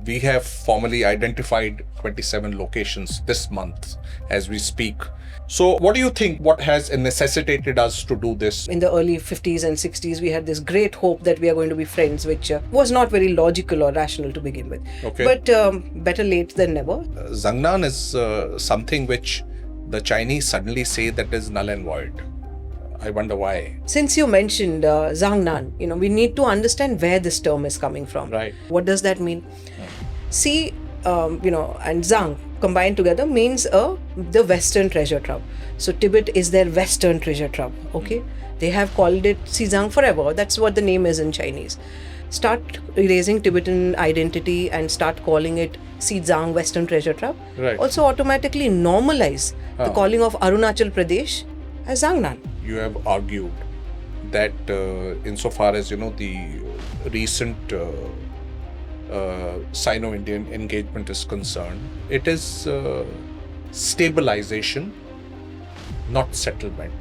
We have formally identified 27 locations this month as we speak. So what do you think, what has necessitated us to do this? In the early 50s and 60s, we had this great hope that we are going to be friends, which was not very logical or rational to begin with. Okay. But better late than never. Zangnan is something which the Chinese suddenly say that is null and void. I wonder why. Since you mentioned Zangnan, we need to understand where this term is coming from. Right. What does that mean? See, and Zang combined together means the Western treasure trove. So Tibet is their Western treasure trove. Okay, they have called it Xizang forever. That's what the name is in Chinese. Start erasing Tibetan identity and start calling it Xizang Western treasure trove. Right. Also automatically normalize the calling of Arunachal Pradesh as Zangnan. You have argued that insofar as the recent Sino-Indian engagement is concerned, it is stabilization, not settlement.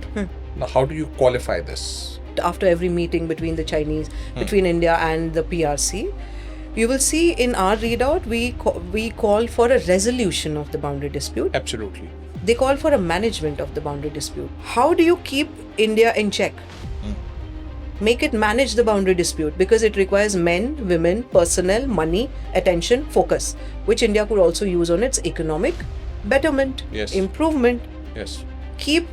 Now, how do you qualify this? After every meeting between the Chinese, between India and the PRC, you will see in our readout, we call for a resolution of the boundary dispute. Absolutely. They call for a management of the boundary dispute. How do you keep India in check? Make it manage the boundary dispute, because it requires men, women, personnel, money, attention, focus, which India could also use on its economic betterment, Yes. improvement. Yes. Keep,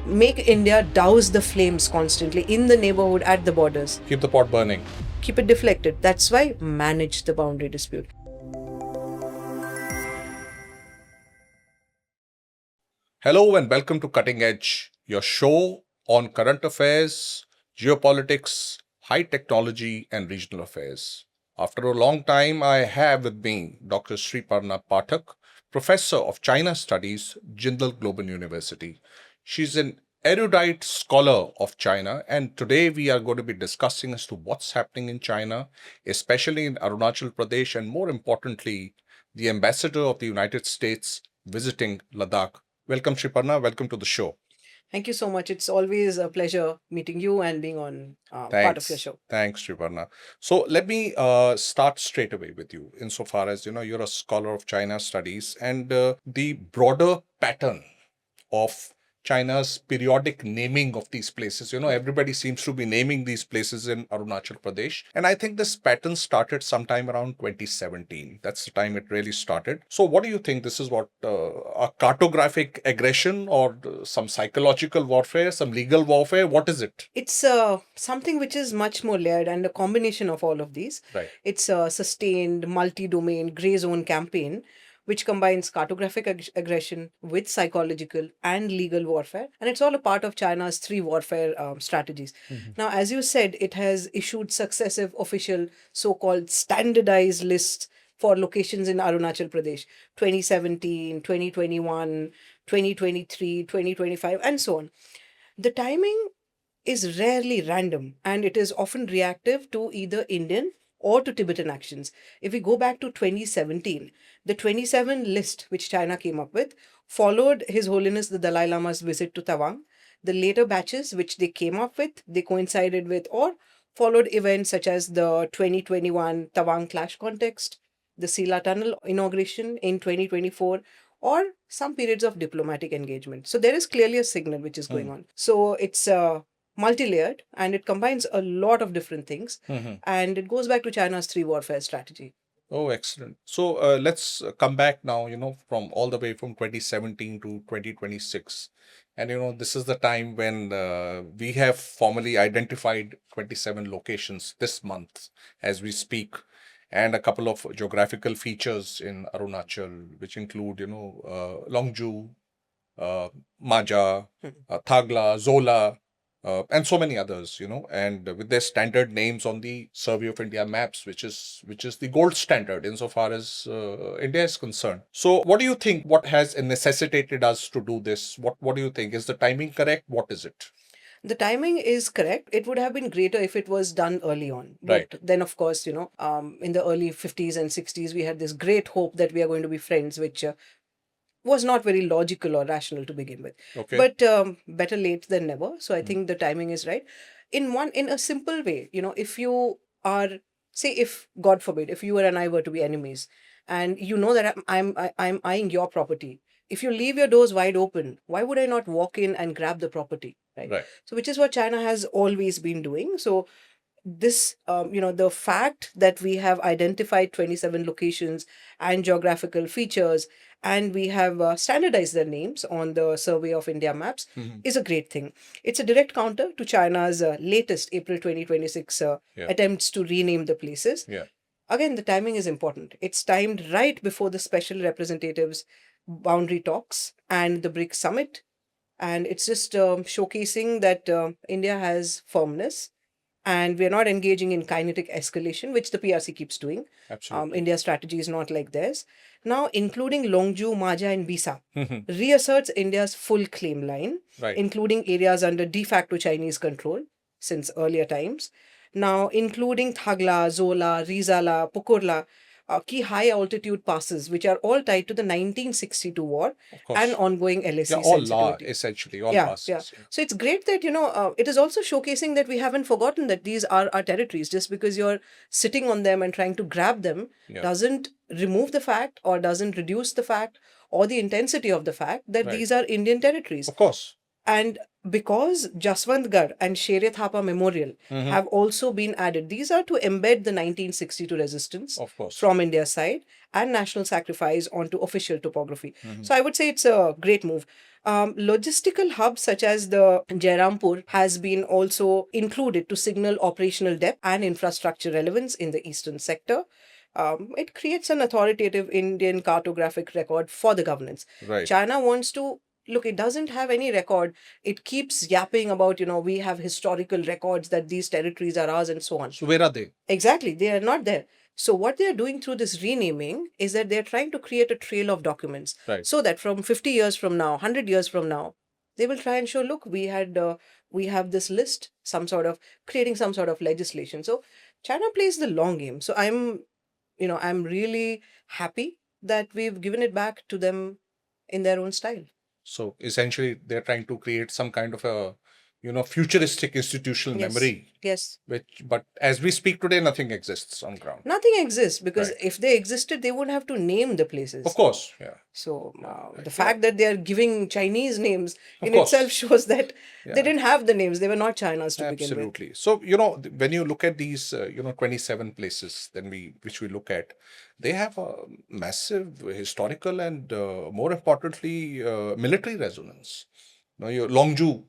make India douse the flames constantly in the neighborhood, at the borders. Keep the pot burning. Keep it deflected. That's why manage the boundary dispute. Hello and welcome to Cutting Edge, your show on current affairs, geopolitics, high technology, and regional affairs. After a long time, I have with me Dr. Sriparna Pathak, Professor of China Studies, Jindal Global University. She's an erudite scholar of China, and today we are going to be discussing as to what's happening in China, especially in Arunachal Pradesh, and more importantly, the ambassador of the United States visiting Ladakh. Welcome, Sriparna. Welcome to the show. Thank you so much. It's always a pleasure meeting you and being on part of your show. Thanks, Sriparna. So let me start straight away with you, insofar as you're a scholar of China studies, and the broader pattern of China's periodic naming of these places. Everybody seems to be naming these places in Arunachal Pradesh. And I think this pattern started sometime around 2017. That's the time it really started. So what do you think? This is what, a cartographic aggression, or some psychological warfare, some legal warfare? What is it? It's something which is much more layered and a combination of all of these. Right. It's a sustained multi-domain grey zone campaign which combines cartographic aggression with psychological and legal warfare. And it's all a part of China's three warfare strategies. Now, as you said, it has issued successive official so-called standardized lists for locations in Arunachal Pradesh, 2017, 2021, 2023, 2025, and so on. The timing is rarely random, and it is often reactive to either Indian or to Tibetan actions. If we go back to 2017, the 27 list which China came up with followed His Holiness the Dalai Lama's visit to Tawang. The later batches which they came up with, they coincided with or followed events such as the 2021 Tawang clash context, the Sila Tunnel inauguration in 2024, or some periods of diplomatic engagement. So there is clearly a signal which is going on. So it's multi-layered, and it combines a lot of different things, and it goes back to China's three warfare strategy. Oh, excellent. So let's come back now, from all the way from 2017 to 2026. And, this is the time when we have formally identified 27 locations this month as we speak, and a couple of geographical features in Arunachal, which include, Longju, Maja, Thagla, Zola, and so many others, and with their standard names on the Survey of India maps, which is the gold standard insofar as India is concerned. So what do you think? What has necessitated us to do this? What do you think? Is the timing correct? What is it? The timing is correct. It would have been greater if it was done early on. But Right. then, of course, in the early 50s and 60s, we had this great hope that we are going to be friends, which was not very logical or rational to begin with. Okay. But better late than never. So I think the timing is right. In a simple way, if you are say if God forbid, if you and I were to be enemies, and you know that I'm eyeing your property. If you leave your doors wide open, why would I not walk in and grab the property, right? Right. So, which is what China has always been doing. So, this the fact that we have identified 27 locations and geographical features, and we have standardized their names on the survey of India maps, is a great thing. It's a direct counter to China's latest April 2026 Yeah. attempts to rename the places. Yeah. Again, the timing is important. It's timed right before the special representatives boundary talks and the BRICS summit, and it's just showcasing that India has firmness, and we're not engaging in kinetic escalation, which the PRC keeps doing. Absolutely. India's strategy is not like theirs. Now, including Longju, Maja, and Bisa, Mhm. reasserts India's full claim line, Right. including areas under de facto Chinese control since earlier times. Now, including Thagla, Zola, Rizala, Pukurla, key high altitude passes, which are all tied to the 1962 war Of course. and ongoing LSC Yeah, all law, sensitivity. essentially, all Yeah, passes. yeah. So it's great that, it is also showcasing that we haven't forgotten that these are our territories. Just because you're sitting on them and trying to grab them Yeah. doesn't remove the fact or doesn't reduce the fact or the intensity of the fact that Right. these are Indian territories. Of course. And because Jaswantgarh and Shere Thapa Memorial Mhm. have also been added, these are to embed the 1962 resistance Of course. from India's side and national sacrifice onto official topography. Mhm. So I would say it's a great move. Logistical hubs such as the Jairampur has been also included to signal operational depth and infrastructure relevance in the eastern sector. It creates an authoritative Indian cartographic record for the governance. Right. China wants to look, it doesn't have any record. It keeps yapping about, we have historical records that these territories are ours and so on. So where are they? Exactly, they are not there. So what they are doing through this renaming is that they're trying to create a trail of documents, Right. so that from 50 years from now, 100 years from now, they will try and show, look, we have this list, some sort of creating some sort of legislation. So China plays the long game. So I'm really happy that we've given it back to them in their own style. So essentially, they're trying to create some kind of a, futuristic institutional Yes. memory, Yes. but as we speak today, nothing exists on ground. Nothing exists because Right. if they existed, they wouldn't have to name the places. Of course, yeah. So Yeah. the fact that they are giving Chinese names Of in course. itself shows that Yeah. they didn't have the names. They were not China's to begin with. Absolutely. So, when you look at these, 27 places, which we look at, they have a massive historical and, more importantly, military resonance. Your Longju,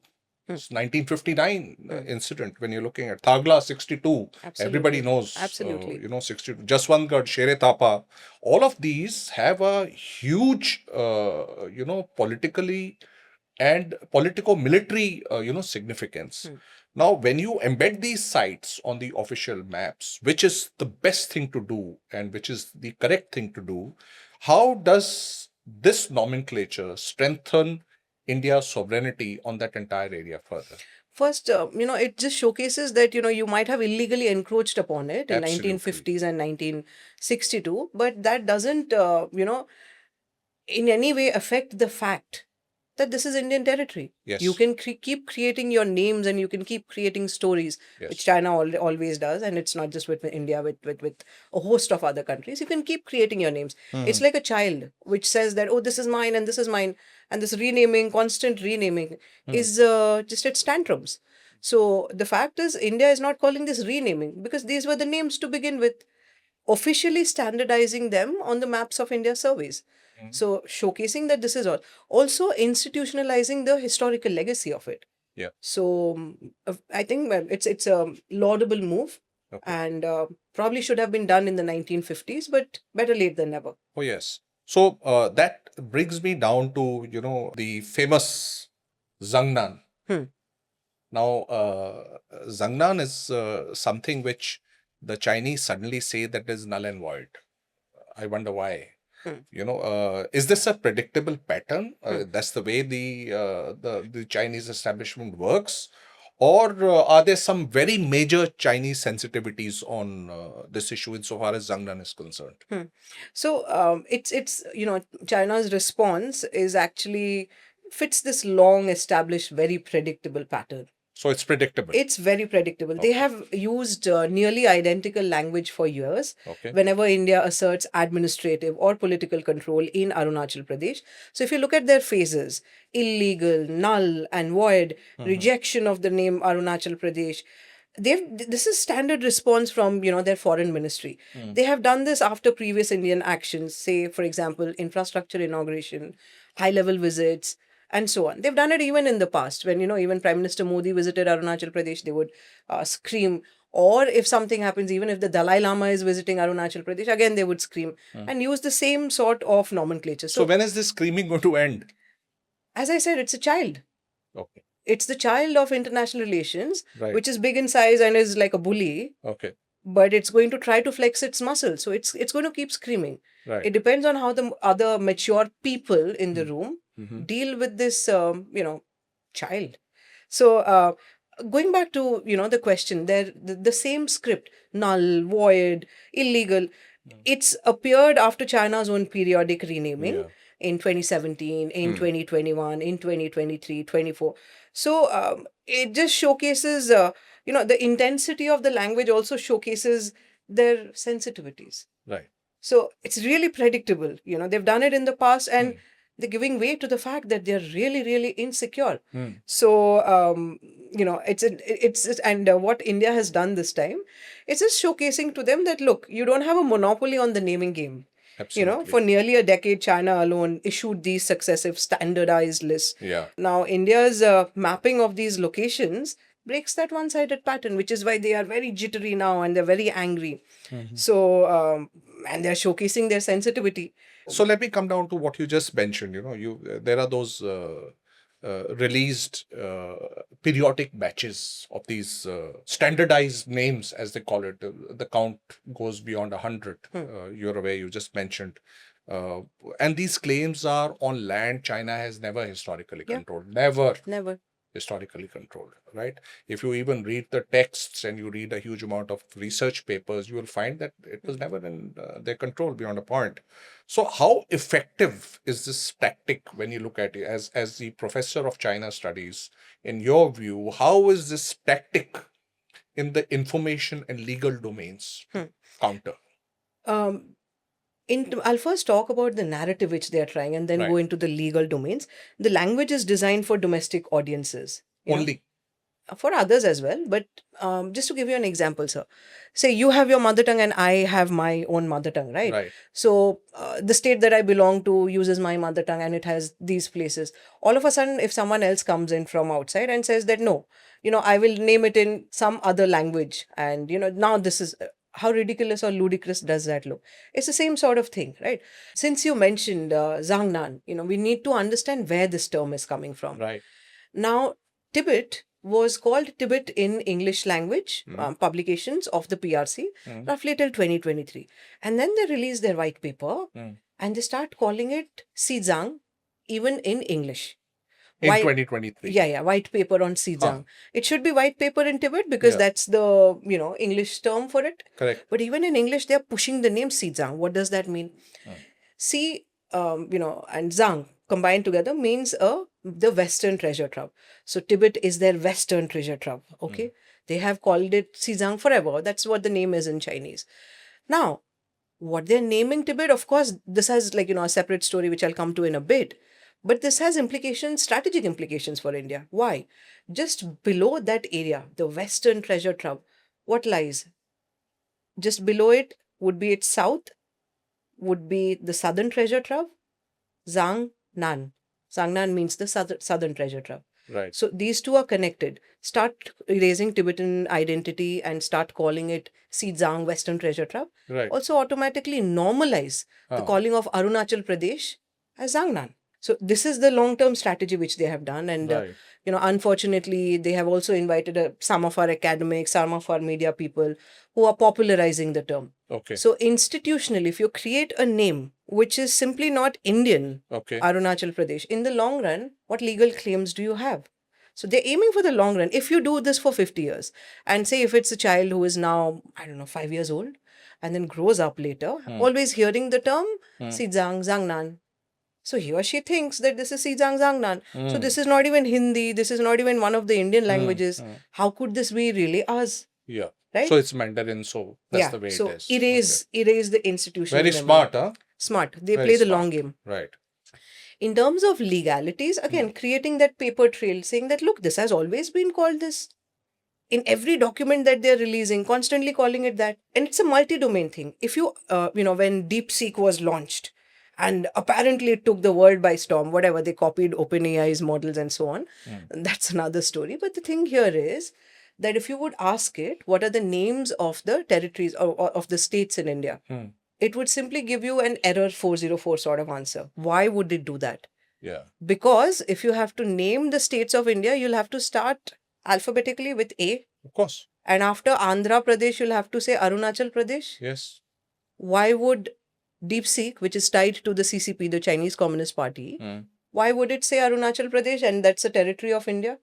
it's 1959 incident. When you're looking at Thagla 62, everybody Absolutely. knows. Absolutely. 62. Jaswantgarh, Shere Thapa, all of these have a huge, politically and politico-military, significance. Now, when you embed these sites on the official maps, which is the best thing to do and which is the correct thing to do, how does this nomenclature strengthen India's sovereignty on that entire area further? First, it just showcases that, you might have illegally encroached upon it in Absolutely. 1950s and 1962, but that doesn't, in any way affect the fact that this is Indian territory. Yes. You can keep creating your names and you can keep creating stories, Yes. which China always does. And it's not just with India, with a host of other countries. You can keep creating your names. It's like a child which says that, oh, this is mine and this is mine. And this renaming, constant renaming is just its tantrums. So the fact is, India is not calling this renaming because these were the names to begin with, officially standardizing them on the maps of India surveys. So showcasing that this is all. Also institutionalizing the historical legacy of it. Yeah. So I think it's a laudable move. Okay. And probably should have been done in the 1950s, but better late than never. Oh, yes. So that brings me down to, the famous Zangnan. Now, Zangnan is something which the Chinese suddenly say that is null and void. I wonder why. Is this a predictable pattern? That's the way the Chinese establishment works, or are there some very major Chinese sensitivities on this issue insofar as Zangnan is concerned? So it's China's response is actually fits this long established, very predictable pattern. So it's predictable. It's very predictable. They Okay. have used nearly identical language for years Okay. whenever India asserts administrative or political control in Arunachal Pradesh. So if you look at their phases, illegal, null, and void, rejection of the name Arunachal Pradesh, this is standard response from their foreign ministry. They have done this after previous Indian actions, say for example infrastructure inauguration, high level visits, and so on. They've done it even in the past when even Prime Minister Modi visited Arunachal Pradesh. They would scream, or if something happens, even if the Dalai Lama is visiting Arunachal Pradesh, again they would scream and use the same sort of nomenclature. So when is this screaming going to end? As I said, it's a child. Okay. It's the child of international relations, Right. which is big in size and is like a bully. Okay. But it's going to try to flex its muscle, so it's going to keep screaming. Right. It depends on how the other mature people in the room deal with this, child. So going back to the question, the same script, null, void, illegal. It's appeared after China's own periodic renaming. Yeah. In 2017, in 2021, in 2023, 24. So it just showcases, the intensity of the language also showcases their sensitivities. Right. So it's really predictable. They've done it in the past, and they're giving way to the fact that they're really, really insecure. So, what India has done this time, it's just showcasing to them that, look, you don't have a monopoly on the naming game. Absolutely. For nearly a decade, China alone issued these successive standardized lists. Yeah. Now, India's mapping of these locations breaks that one-sided pattern, which is why they are very jittery now and they're very angry. So, and they're showcasing their sensitivity. So let me come down to what you just mentioned. There are those released periodic batches of these standardized names, as they call it. The count goes beyond 100. You're aware, you just mentioned. And these claims are on land China has never historically controlled. Never historically controlled, right? If you even read the texts and you read a huge amount of research papers, you will find that it was never in their control beyond a point. So how effective is this tactic when you look at it as the professor of China studies? In your view, how is this tactic in the information and legal domains counter? I'll first talk about the narrative which they are trying and then go into the legal domains. The language is designed for domestic audiences. Only. For others as well, but just to give you an example, sir. Say you have your mother tongue and I have my own mother tongue, right? Right. So the state that I belong to uses my mother tongue and it has these places. All of a sudden, if someone else comes in from outside and says that, no, I will name it in some other language, and now this is how ridiculous or ludicrous does that look? It's the same sort of thing, right? Since you mentioned Zangnan, we need to understand where this term is coming from. Right. Now, Tibet was called Tibet in English language publications of the PRC roughly till 2023. And then they released their white paper and they start calling it Xizang even in English. In 2023. Yeah, white paper on Xizang. It should be white paper in Tibet because that's the, English term for it. Correct. But even in English, they're pushing the name Xizang. What does that mean? Xi, and Zang combined together means the Western treasure trove. So Tibet is their Western treasure trove. Okay. They have called it Xizang forever. That's what the name is in Chinese. Now, what they're naming Tibet, of course, this has a separate story, which I'll come to in a bit. But this has strategic implications for India. Why? Just below that area, the Western treasure trove, what lies? Just below it would be its south, would be the southern treasure trove, Zangnan. Zangnan means the southern treasure trove. Right. So these two are connected. Start erasing Tibetan identity and start calling it Xizang, Western treasure trove. Right. Also automatically normalize the calling of Arunachal Pradesh as Zangnan. So this is the long-term strategy which they have done. And, unfortunately, they have also invited some of our academics, some of our media people who are popularizing the term. Okay. So institutionally, if you create a name which is simply not Indian, Arunachal Pradesh, in the long run, what legal claims do you have? So they're aiming for the long run. If you do this for 50 years, and say if it's a child who is now, 5 years old, and then grows up later, always hearing the term Xizang, Zangnan, So he or she thinks that this is Zangnan. So Mm. this is not even Hindi. This is not even one of the Indian Mm, languages. mm. How could this be really us? Yeah. Right? So it's Mandarin, so that's Yeah. the way So it is. Okay. erase the institutional Very memory. smart, huh? Smart. They Very play the smart. long game. Right. In terms of legalities, again, creating that paper trail, saying that, look, this has always been called this. In every document that they're releasing, constantly calling it that. And it's a multi-domain thing. If you, when DeepSeek was launched, and apparently it took the world by storm, whatever, they copied OpenAI's models and so on. That's another story. But the thing here is that if you would ask it, what are the names of the territories or of the states in India? It would simply give you an error 404 sort of answer. Why would it do that? Yeah. Because if you have to name the states of India, you'll have to start alphabetically with A. Of course. And after Andhra Pradesh, you'll have to say Arunachal Pradesh. Yes. Why would DeepSeek, which is tied to the CCP, the Chinese Communist Party, why would it say Arunachal Pradesh and that's a territory of India?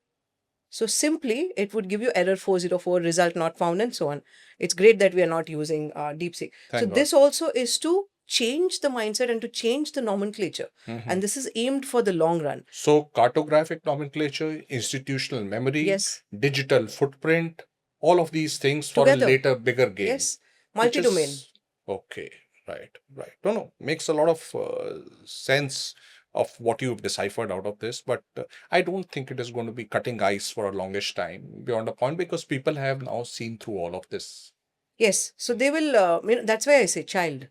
So simply, it would give you error 404, result not found, and so on. It's great that we are not using DeepSeek. Thank So God. this also is to change the mindset and to change the nomenclature. And this is aimed for the long run. So cartographic nomenclature, institutional memory, Yes. digital footprint, all of these things for Together. a later bigger game. Yes. which is- Multi-domain. Okay. Right. Right. No. Makes a lot of sense of what you've deciphered out of this, but I don't think it is going to be cutting ice for a longish time beyond a point because people have now seen through all of this. Yes. So they will, that's why I say child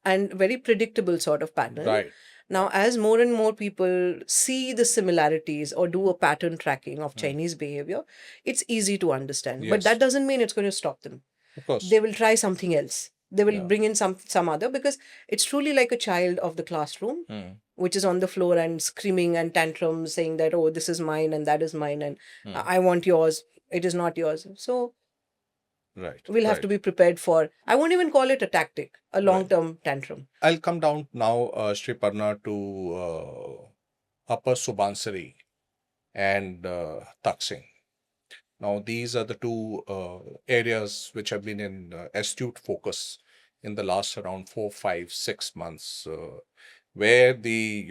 and very predictable sort of pattern. Right. Now, as more and more people see the similarities or do a pattern tracking of Chinese behavior, it's easy to understand. But Yes. that doesn't mean it's going to stop them. Of course. They will try something else. They will Yeah. bring in some other, because it's truly like a child of the classroom, which is on the floor and screaming and tantrums, saying that, oh, this is mine and that is mine and I want yours. It is not yours. So Right. we'll have right. to be prepared for, I won't even call it a tactic, a long-term tantrum. I'll come down now, Sriparna, to Upper Subansiri and Taksing. Now, these are the two areas which have been in astute focus in the last around 4, 5, 6 months, where the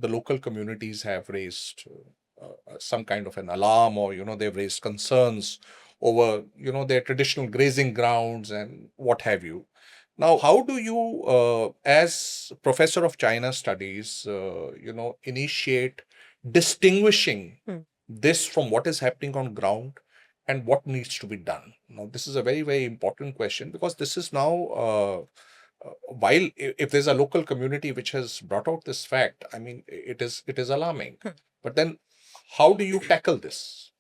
local communities have raised some kind of an alarm, or they've raised concerns over their traditional grazing grounds and what have you. Now, how do you, as professor of China studies, initiate distinguishing this from what is happening on ground and what needs to be done? Now, this is a very, very important question, because this is now, while if there's a local community which has brought out this fact, I mean, it is alarming. But then, how do you tackle this?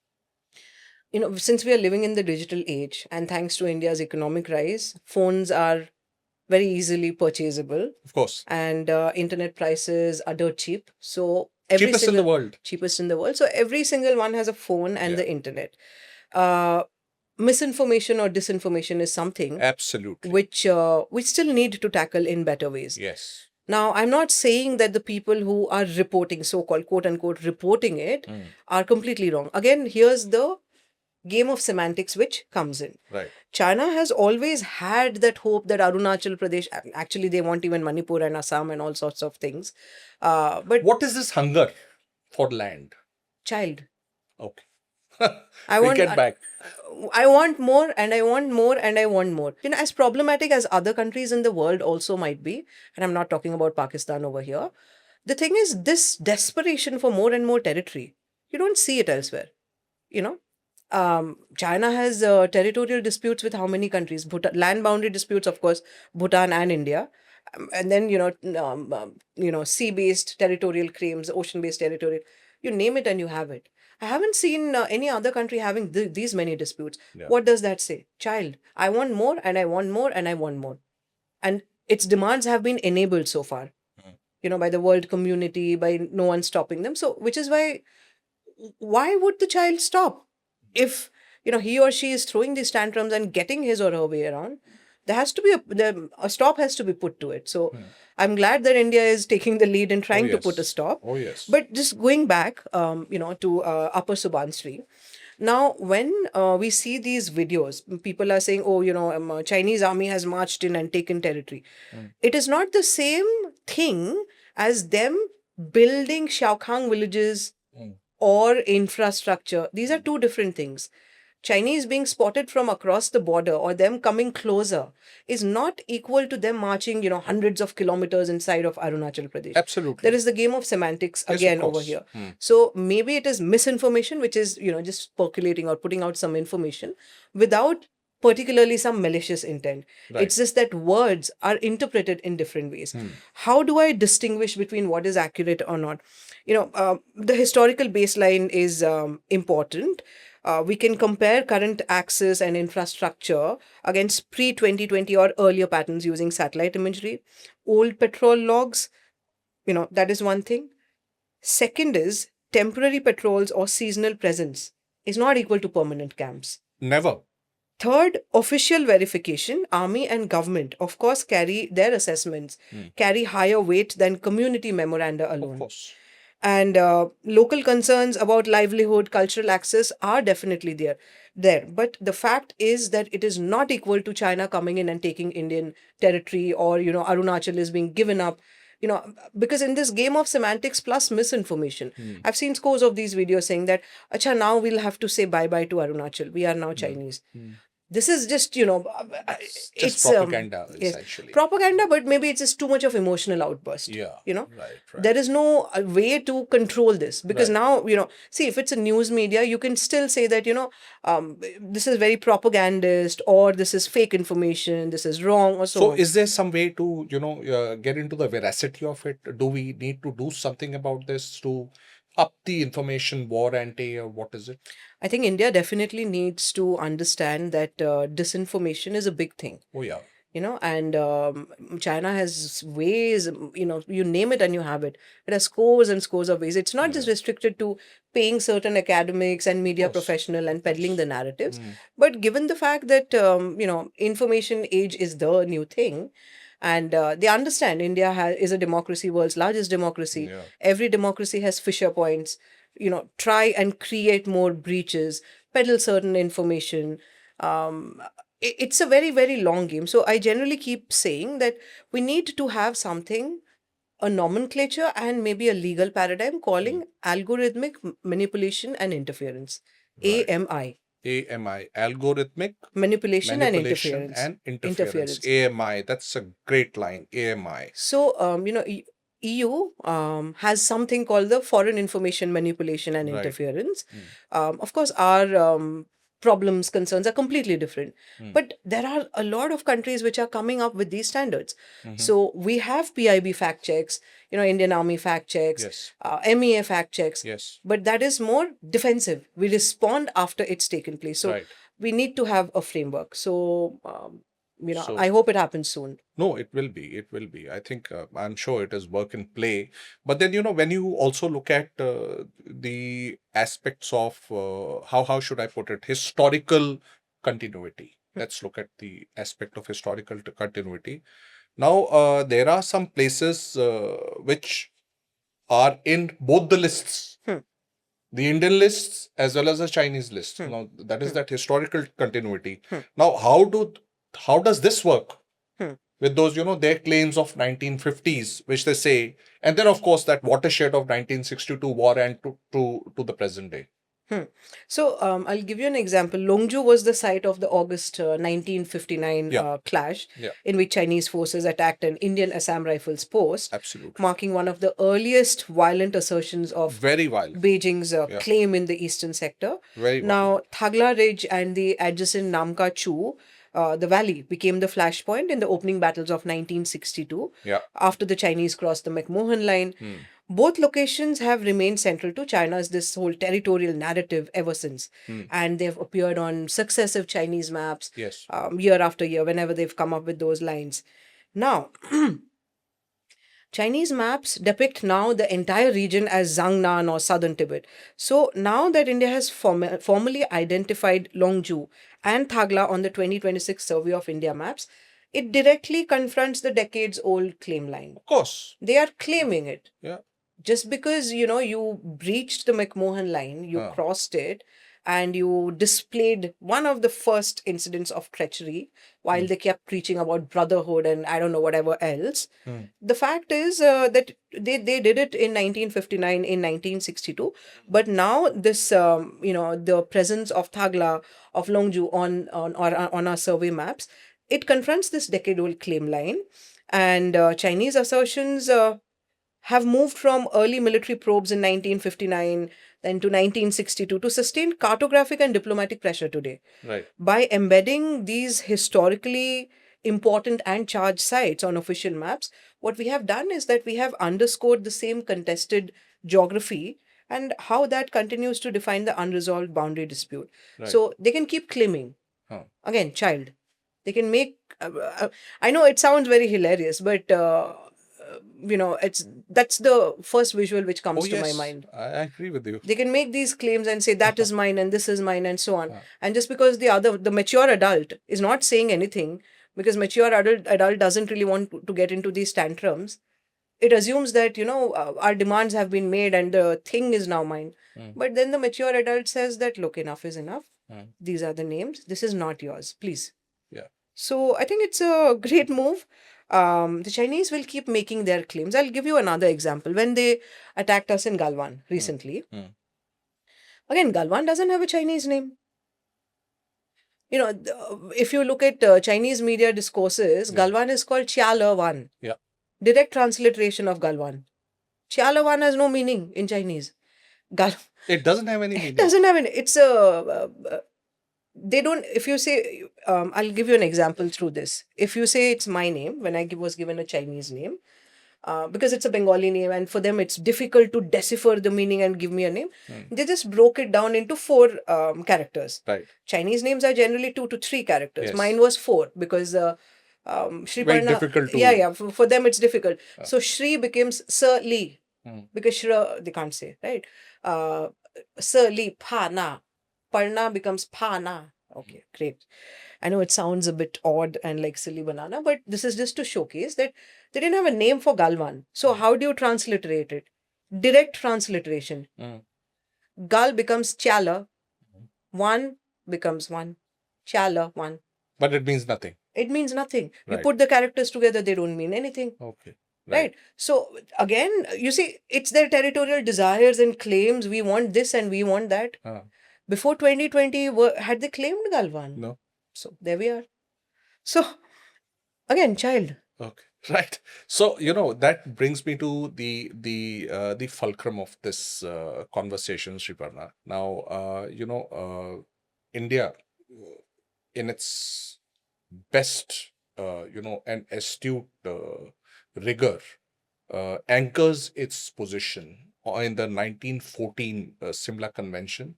Since we are living in the digital age, and thanks to India's economic rise, phones are very easily purchasable, Of course, and internet prices are dirt cheap. So cheapest in the world. cheapest in the world. So every single one has a phone and Yeah. the internet. Misinformation or disinformation is something Absolutely. which we still need to tackle in better ways. Yes. Now, I'm not saying that the people who are reporting, so-called quote unquote reporting it, are completely wrong. Again, here's the game of semantics which comes in. Right. China has always had that hope that Arunachal Pradesh, actually they want even Manipur and Assam and all sorts of things. But What is this hunger for land? child, Okay. I we want get back. I want more and I want more and I want more. As problematic as other countries in the world also might be, and I'm not talking about Pakistan over here, the thing is this desperation for more and more territory, you don't see it elsewhere. China has territorial disputes with how many countries? Land boundary disputes, of course, Bhutan and India. And then, sea-based territorial claims, ocean-based territorial, you name it and you have it. I haven't seen any other country having these many disputes. Yeah. What does that say? Child, I want more and I want more and I want more. And its demands have been enabled so far, by the world community, by no one stopping them. So, which is why would the child stop? If, he or she is throwing these tantrums and getting his or her way around, there has to be a stop has to be put to it. So I'm glad that India is taking the lead in trying to put a yes. stop. Oh, yes. But just going back, to Upper Subansiri. Now, when we see these videos, people are saying, oh, Chinese army has marched in and taken territory. It is not the same thing as them building Shaokhang villages Mm. or infrastructure, these are two different things. Chinese being spotted from across the border or them coming closer is not equal to them marching, hundreds of kilometers inside of Arunachal Pradesh. There Absolutely. is the game of semantics Yes, of again over course. here. So maybe it is misinformation, which is, just percolating or putting out some information without particularly some malicious intent. Right. It's just that words are interpreted in different ways. Hmm. How do I distinguish between what is accurate or not? The historical baseline is important. We can compare current access and infrastructure against pre 2020 or earlier patterns using satellite imagery, old petrol logs, that is one thing. Second is temporary patrols or seasonal presence is not equal to permanent camps. Never. Third, official verification, army and government, of course, carry their assessments, carry higher weight than community memoranda Of alone. course. And local concerns about livelihood, cultural access are definitely there. But the fact is that it is not equal to China coming in and taking Indian territory, or Arunachal is being given up. Because in this game of semantics plus misinformation, I've seen scores of these videos saying that, acha, now we'll have to say bye bye to Arunachal. We are now Chinese. This is just, It's just it's propaganda, yes, essentially. propaganda, but maybe it's just too much of emotional outburst. Yeah. Right. There is no way to control this, because Right. now, see, if it's a news media, you can still say that, this is very propagandist, or this is fake information, this is wrong, or so So, on. is there some way to, get into the veracity of it? Do we need to do something about this to up the information war ante, or what is it? I think India definitely needs to understand that disinformation is a big thing. Oh, yeah. And China has ways, you name it and you have it. It has scores and scores of ways. It's not just restricted to paying certain academics and media course. professional and peddling the narratives. Mm. But given the fact that, information age is the new thing, and they understand India is a democracy, world's largest democracy. Yeah. Every democracy has fissure points. Try and create more breaches, peddle certain information. It's a very, very long game. So I generally keep saying that we need to have something, a nomenclature and maybe a legal paradigm calling algorithmic manipulation and interference. Right. AMI. AMI, algorithmic Manipulation and manipulation interference. and interference. AMI, that's a great line. AMI. So, EU has something called the Foreign Information Manipulation and Right. Interference. Of course, our problems, concerns are completely different. But there are a lot of countries which are coming up with these standards. So we have PIB fact checks, Indian Army fact checks, Yes. MEA fact checks. Yes. But that is more defensive. We respond after it's taken place. So Right. we need to have a framework. So, So- I hope it happens soon. No, it will be. It will be. I think I'm sure it is work in play. But then when you also look at the aspects of how should I put it, historical continuity. Let's look at the aspect of historical continuity. Now, there are some places which are in both the lists. The Indian lists as well as the Chinese lists. Now, that is that historical continuity. Now, how does this work with those, their claims of 1950s, which they say, and then of course that watershed of 1962 war and to the present day. So I'll give you an example. Longju was the site of the August 1959 Yeah. clash, Yeah. in which Chinese forces attacked an Indian Assam Rifles post, Absolutely. marking one of the earliest violent assertions of Very violent. Beijing's claim in the eastern sector. Very Now, Thagla Ridge and the adjacent Namka Chu, the valley, became the flashpoint in the opening battles of 1962. Yeah. After the Chinese crossed the McMahon Line. Both locations have remained central to China's this whole territorial narrative ever since. And they've appeared on successive Chinese maps Yes. year after year whenever they've come up with those lines. Now, Chinese maps depict now the entire region as Zangnan or southern Tibet. So now that India has formally identified Longju and Thagla on the 2026 Survey of India maps, it directly confronts the decades-old claim line. Of course. They are claiming it. Yeah. Just because, you breached the McMahon line, you crossed it, and you displayed one of the first incidents of treachery while they kept preaching about brotherhood and I don't know whatever else. The fact is that they did it in 1959, in 1962, but now this the presence of Thagla, of Longju on our survey maps, it confronts this decade-old claim line, and Chinese assertions have moved from early military probes in 1959 then to 1962 to sustain cartographic and diplomatic pressure today. Right. By embedding these historically important and charged sites on official maps, what we have done is that we have underscored the same contested geography and how that continues to define the unresolved boundary dispute. Right. So they can keep claiming. Huh. Again, child. They can make. I know it sounds very hilarious, but that's the first visual which comes Oh, to my yes. mind. I agree with you. They can make these claims and say that is mine and this is mine and so on. Huh. And just because the mature adult is not saying anything, because mature adult doesn't really want to get into these tantrums, it assumes that our demands have been made and the thing is now mine. But then the mature adult says that, look, enough is enough. These are the names. This is not yours. Please. Yeah. So I think it's a great move. The Chinese will keep making their claims. I'll give you another example. When they attacked us in Galwan recently, again, Galwan doesn't have a Chinese name. If you look at Chinese media discourses, Galwan is called Chialawan. Yeah. Direct transliteration of Galwan. Chialawan has no meaning in Chinese. It doesn't have any meaning. It doesn't have any. It's a. They don't. If you say, I'll give you an example through this. If you say it's my name, when I was given a Chinese name, because it's a Bengali name and for them it's difficult to decipher the meaning and give me a name, they just broke it down into 4 characters. Right. Chinese names are generally 2 to 3 characters. Yes. Mine was 4 because Very Sriparna. difficult to. Yeah. For them it's difficult. So Shri becomes Sir Li because Shra they can't say, right? Sir Li Pana. Parna becomes Pana. Okay, great. I know it sounds a bit odd and like silly banana, but this is just to showcase that they didn't have a name for Galwan. So how do you transliterate it? Direct transliteration. Gal becomes Chala. One becomes one. Chala, one. But it means nothing. It means nothing. You Right. put the characters together, they don't mean anything. Okay. Right. So again, you see, it's their territorial desires and claims. We want this and we want that. Before 2020, had they claimed Galwan? No. So there we are. So again, child. Okay. Right. So that brings me to the fulcrum of this conversation, Sriparna. Now, India, in its best, and astute rigor, anchors its position in the 1914 Simla Convention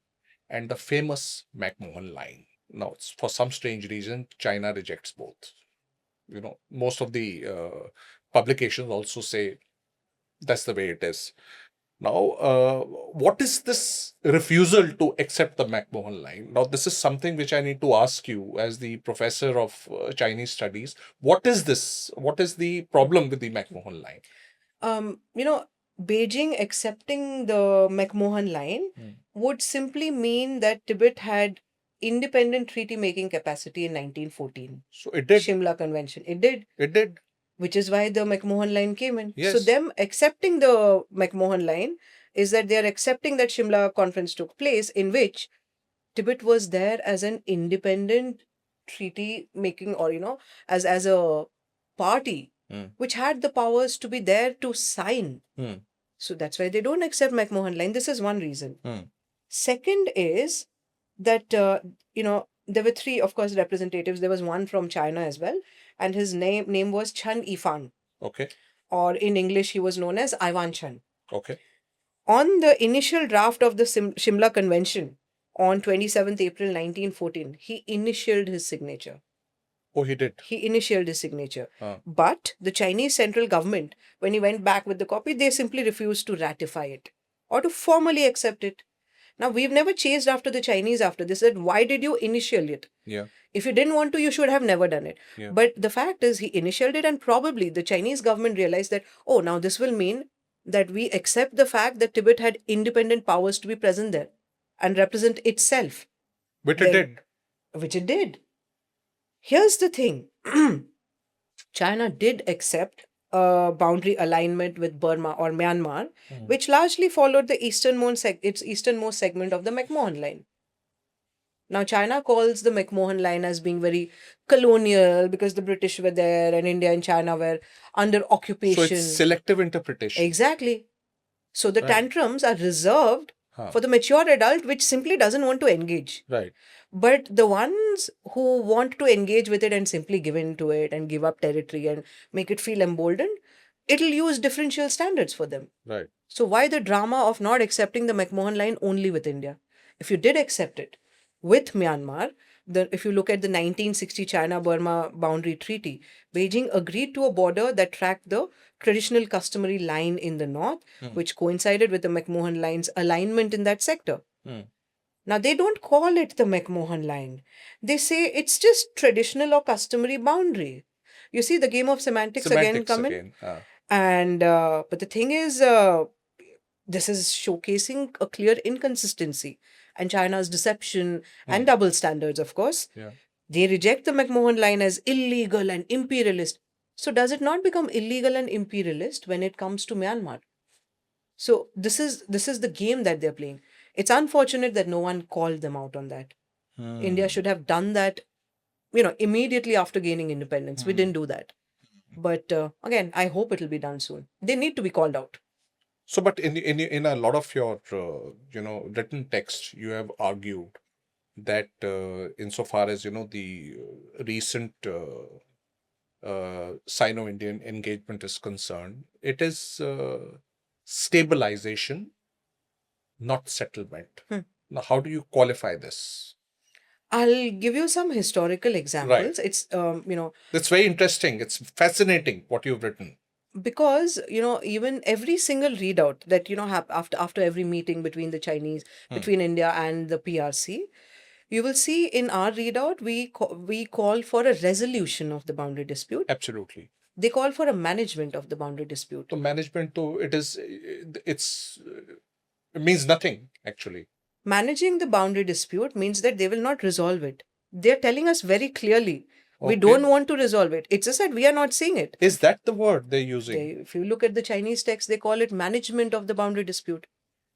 and the famous McMahon Line. Now, for some strange reason, China rejects both. Most of the publications also say that's the way it is. Now, what is this refusal to accept the McMahon Line? Now, this is something which I need to ask you as the professor of Chinese studies. What is this? What is the problem with the McMahon Line? Beijing accepting the McMahon Line would simply mean that Tibet had independent treaty making capacity in 1914. So it did. Shimla Convention. It did. It did. Which is why the McMahon Line came in. Yes. So them accepting the McMahon Line is that they are accepting that Shimla Conference took place, in which Tibet was there as an independent treaty making, or as a party which had the powers to be there to sign. So that's why they don't accept McMahon Line. This is one reason. Second is that there were 3, of course, representatives. There was one from China as well, and his name was Chen Yifang. Okay. Or in English, he was known as Ivan Chen. Okay. On the initial draft of the Shimla Convention on 27th April 1914, he initialed his signature. Oh, he did. He initialed his signature. But the Chinese central government, when he went back with the copy, they simply refused to ratify it or to formally accept it. Now, we've never chased after the Chinese after this. Said, why did you initial it? Yeah. If you didn't want to, you should have never done it. Yeah. But the fact is, he initialed it, and probably the Chinese government realized that, oh, now this will mean that we accept the fact that Tibet had independent powers to be present there. and represent itself, Which it did. which it did. Here's the thing. China did accept a boundary alignment with Burma or Myanmar, which largely followed the its easternmost segment of the McMahon Line. Now, China calls the McMahon Line as being very colonial because the British were there and India and China were under So occupation. it's selective interpretation. Exactly. So the Right. tantrums are reserved for the mature adult, which simply doesn't want to engage. Right. But the ones who want to engage with it and simply give in to it and give up territory and make it feel emboldened, it'll use differential standards for them. Right. So why the drama of not accepting the McMahon Line only with India? If you did accept it with Myanmar, if you look at the 1960 China-Burma Boundary Treaty, Beijing agreed to a border that tracked the traditional customary line in the north, which coincided with the McMahon Line's alignment in that sector. Now, they don't call it the McMahon Line. They say it's just traditional or customary boundary. You see the game of semantics again come in? And but the thing is, this is showcasing a clear inconsistency and China's deception and double standards, of course. Yeah. They reject the McMahon Line as illegal and imperialist. So does it not become illegal and imperialist when it comes to Myanmar? So this is the game that they're playing. It's unfortunate that no one called them out on that. India should have done that, immediately after gaining independence. We didn't do that. But again, I hope it'll be done soon. They need to be called out. So, but in a lot of your written text, you have argued that insofar as the recent Sino-Indian engagement is concerned, it is stabilization, not settlement. Now, how do you qualify this? I'll give you some historical examples. It's That's very interesting. It's fascinating what you've written. Because even every single readout that after every meeting between the Chinese, between India and the PRC, you will see in our readout we call for a resolution of the boundary dispute. Absolutely. They call for a management of the boundary dispute. So management, though, it means nothing actually. Managing the boundary dispute means that they will not resolve it. They're telling us very clearly. We Okay. don't want to resolve it. It's just that we are not seeing it. Is that the word they're using? If you look at the Chinese text, they call it management of the boundary dispute.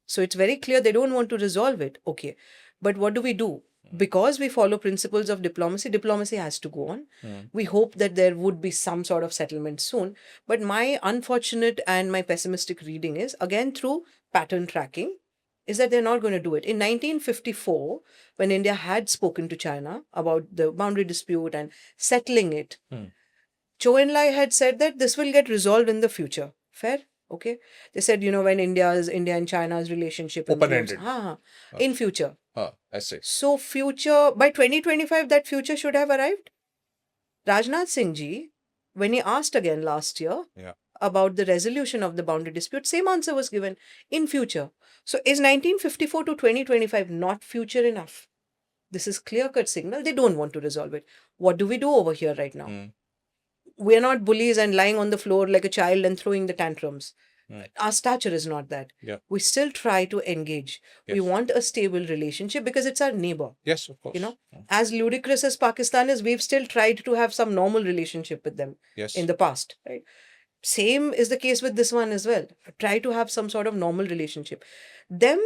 So it's very clear they don't want to resolve it. Okay. But what do we do? Because we follow principles of diplomacy has to go on. We hope that there would be some sort of settlement soon. But my unfortunate and my pessimistic reading is, again, through pattern tracking, is that they're not going to do it. In 1954, when India had spoken to China about the boundary dispute and settling it, Zhou Enlai had said that this will get resolved in the future. Fair? Okay. They said, when India and China's relationship Open-ended. in future. I see. So future, by 2025, that future should have arrived. Rajnath Singh ji, when he asked again last year about the resolution of the boundary dispute, same answer was given, in future. So is 1954 to 2025 not future enough? This is clear-cut signal. They don't want to resolve it. What do we do over here right now? We're not bullies and lying on the floor like a child and throwing the tantrums. Our stature is not that. We still try to engage. Yes. We want a stable relationship because it's our neighbor. Yes, of course. As ludicrous as Pakistan is, we've still tried to have some normal relationship with them in the past. Right? Same is the case with this one as well. Try to have some sort of normal relationship. Them,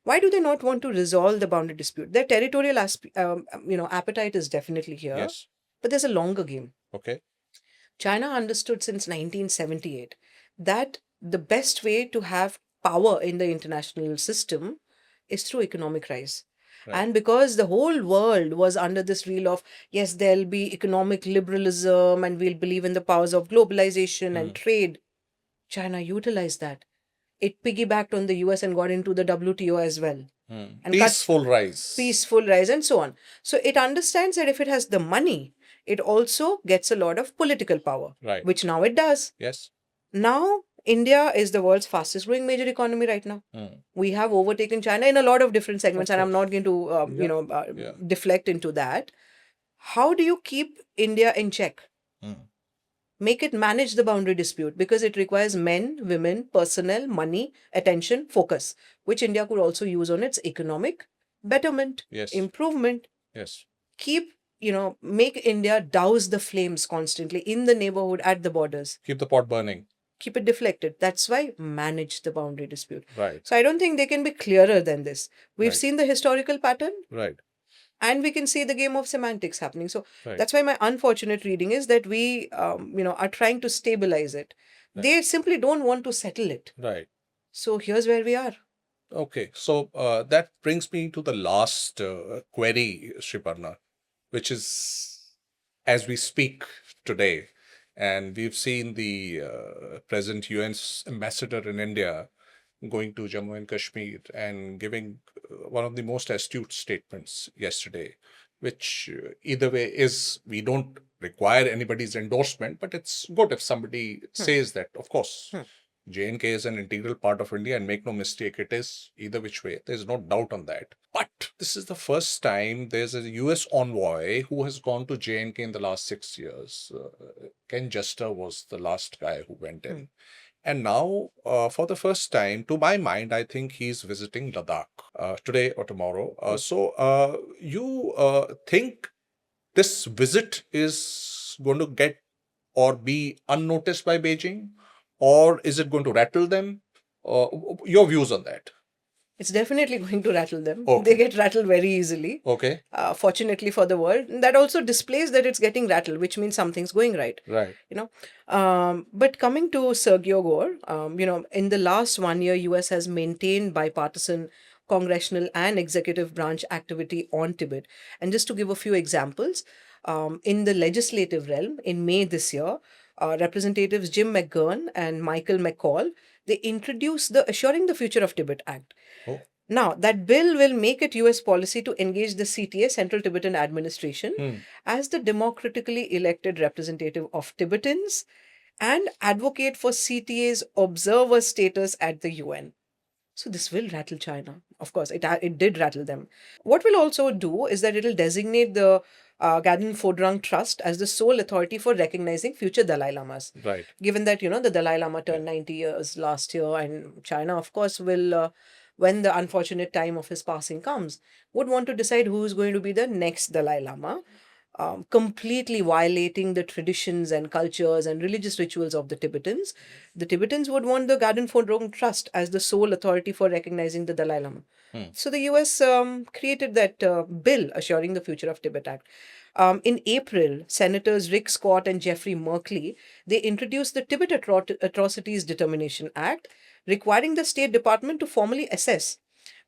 why do they not want to resolve the boundary dispute? Their territorial appetite is definitely here. Yes. But there's a longer game. Okay. China understood since 1978 that the best way to have power in the international system is through economic rise. Right. And because the whole world was under this reel of, yes, there'll be economic liberalism and we'll believe in the powers of globalization and trade, China utilized that. It piggybacked on the US and got into the WTO as well. And Peaceful rise and so on. So it understands that if it has the money, it also gets a lot of political power, which now it does. Yes. Now, India is the world's fastest growing major economy right now. We have overtaken China in a lot of different segments, and I'm not going to, deflect into that. How do you keep India in check? Make it manage the boundary dispute because it requires men, women, personnel, money, attention, focus, which India could also use on its economic betterment, Yes. improvement. Yes. Keep, make India douse the flames constantly in the neighborhood, at the borders. Keep the pot burning. Keep it deflected. That's why manage the boundary dispute. Right. So I don't think they can be clearer than this. We've Right. seen the historical pattern. Right. And we can see the game of semantics happening. So Right. that's why my unfortunate reading is that we, are trying to stabilize it. Right. They simply don't want to settle it. Right. So here's where we are. Okay. So that brings me to the last query, Sriparna, which is as we speak today. And we've seen the present UN ambassador in India going to Jammu and Kashmir and giving one of the most astute statements yesterday, which either way is we don't require anybody's endorsement, but it's good if somebody says that, of course. J&K is an integral part of India, and make no mistake, it is either which way. There's no doubt on that. But this is the first time there's a US envoy who has gone to J&K in the last 6 years. Ken Jester was the last guy who went in. And now, for the first time, to my mind, I think he's visiting Ladakh today or tomorrow. So you think this visit is going to get or be unnoticed by Beijing? Or is it going to rattle them? Your views on that? It's definitely going to rattle them. Okay. They get rattled very easily. Okay. Fortunately for the world, that also displays that it's getting rattled, which means something's going right. Right. But coming to Sergio Gore, in the last 1 year, US has maintained bipartisan congressional and executive branch activity on Tibet. And just to give a few examples, in the legislative realm, in May this year, Representatives Jim McGurn and Michael McCall, they introduced the Assuring the Future of Tibet Act. Oh. Now, that bill will make it US policy to engage the CTA, Central Tibetan Administration, as the democratically elected representative of Tibetans and advocate for CTA's observer status at the UN. So this will rattle China. Of course, it did rattle them. What will also do is that it will designate the Gaden Phodrang Trust as the sole authority for recognizing future Dalai Lamas. Right. Given that, the Dalai Lama turned 90 years last year, and China, of course, will, when the unfortunate time of his passing comes, would want to decide who is going to be the next Dalai Lama. Completely violating the traditions and cultures and religious rituals of the Tibetans. The Tibetans would want the Garden Phodrang Trust as the sole authority for recognizing the Dalai Lama. So the US created that bill, Assuring the Future of Tibet Act. In April, Senators Rick Scott and Jeffrey Merkley, they introduced the Tibet Atrocities Determination Act, requiring the State Department to formally assess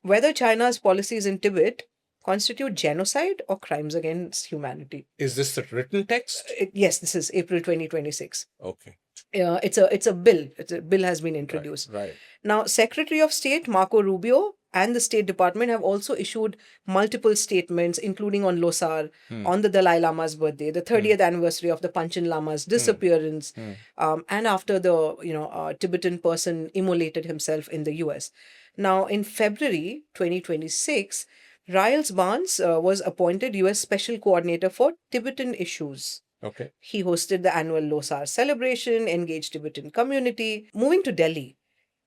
whether China's policies in Tibet constitute genocide or crimes against humanity. Is this the written text? Yes, this is April 2026. Okay. It's a bill. A bill has been introduced. Right. Now, Secretary of State Marco Rubio and the State Department have also issued multiple statements, including on Losar, on the Dalai Lama's birthday, the 30th anniversary of the Panchen Lama's disappearance, and after the Tibetan person immolated himself in the US. Now, in February 2026, Riles Barnes was appointed US Special Coordinator for Tibetan issues. Okay. He hosted the annual Losar celebration, engaged Tibetan community. Moving to Delhi,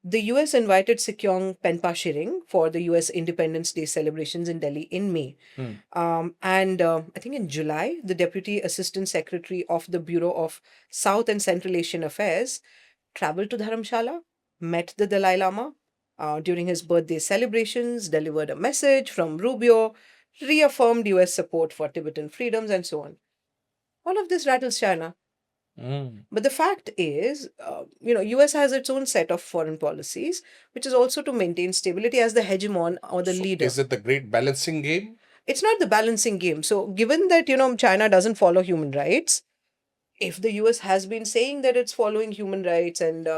the US invited Sikyong Penpa Shiring for the US Independence Day celebrations in Delhi in May. And I think in July, the Deputy Assistant Secretary of the Bureau of South and Central Asian Affairs traveled to Dharamshala, met the Dalai Lama during his birthday celebrations, delivered a message from Rubio, reaffirmed US support for Tibetan freedoms, and so on. All of this rattles China. But the fact is, US has its own set of foreign policies, which is also to maintain stability as the hegemon or the leader. Is it the great balancing game? It's not the balancing game. So given that, China doesn't follow human rights, if the US has been saying that it's following human rights, and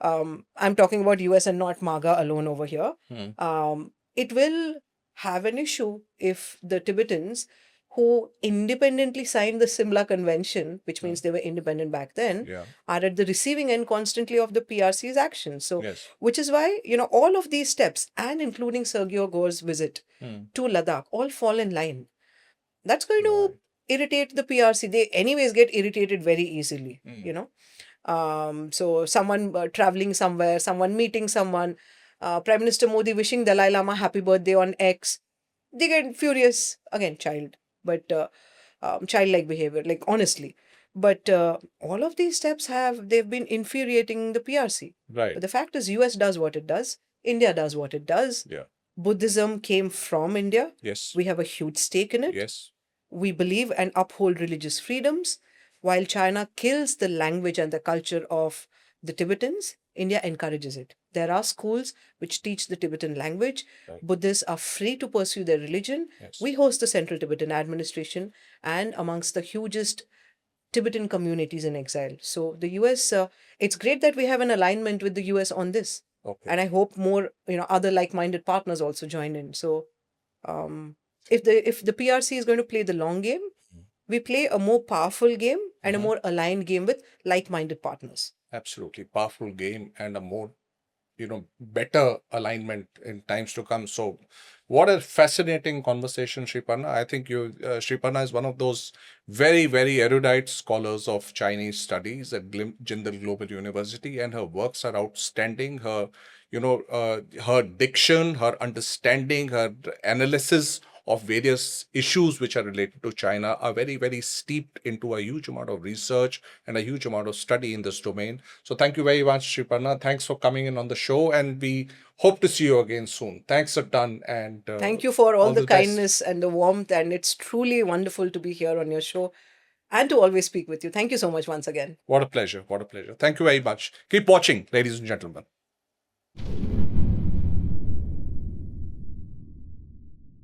I'm talking about US and not MAGA alone over here, it will have an issue if the Tibetans, who independently signed the Simla Convention, which means they were independent back then, are at the receiving end constantly of the PRC's actions. So, which is why, all of these steps, and including Sergio Gore's visit to Ladakh, all fall in line. That's going to irritate the PRC. They anyways get irritated very easily, you know. So someone traveling somewhere, someone meeting someone, Prime Minister Modi wishing Dalai Lama happy birthday on X, they get furious. Again, childlike behavior, like honestly. But all of these steps they've been infuriating the PRC. Right. But the fact is, US does what it does, India does what it does. Yeah. Buddhism came from India. Yes. We have a huge stake in it. Yes. We believe and uphold religious freedoms. While China kills the language and the culture of the Tibetans, India encourages it. There are schools which teach the Tibetan language. Right. Buddhists are free to pursue their religion. Yes. We host the Central Tibetan Administration and amongst the hugest Tibetan communities in exile. So the US, it's great that we have an alignment with the US on this. Okay. And I hope more, other like-minded partners also join in. So if the PRC is going to play the long game, we play a more powerful game and a more aligned game with like-minded partners. Absolutely. Powerful game and a more, better alignment in times to come. So what a fascinating conversation, Sriparna. I think Sriparna is one of those very, very erudite scholars of Chinese studies at Jindal Global University, and her works are outstanding. Her, her diction, her understanding, her analysis of various issues which are related to China are very, very steeped into a huge amount of research and a huge amount of study in this domain. So thank you very much, Sriparna. Thanks for coming in on the show, and we hope to see you again soon. Thanks a ton, and thank you for all the best. kindness and the warmth, and it's truly wonderful to be here on your show and to always speak with you. Thank you so much once again. What a pleasure. What a pleasure. Thank you very much. Keep watching, ladies and gentlemen.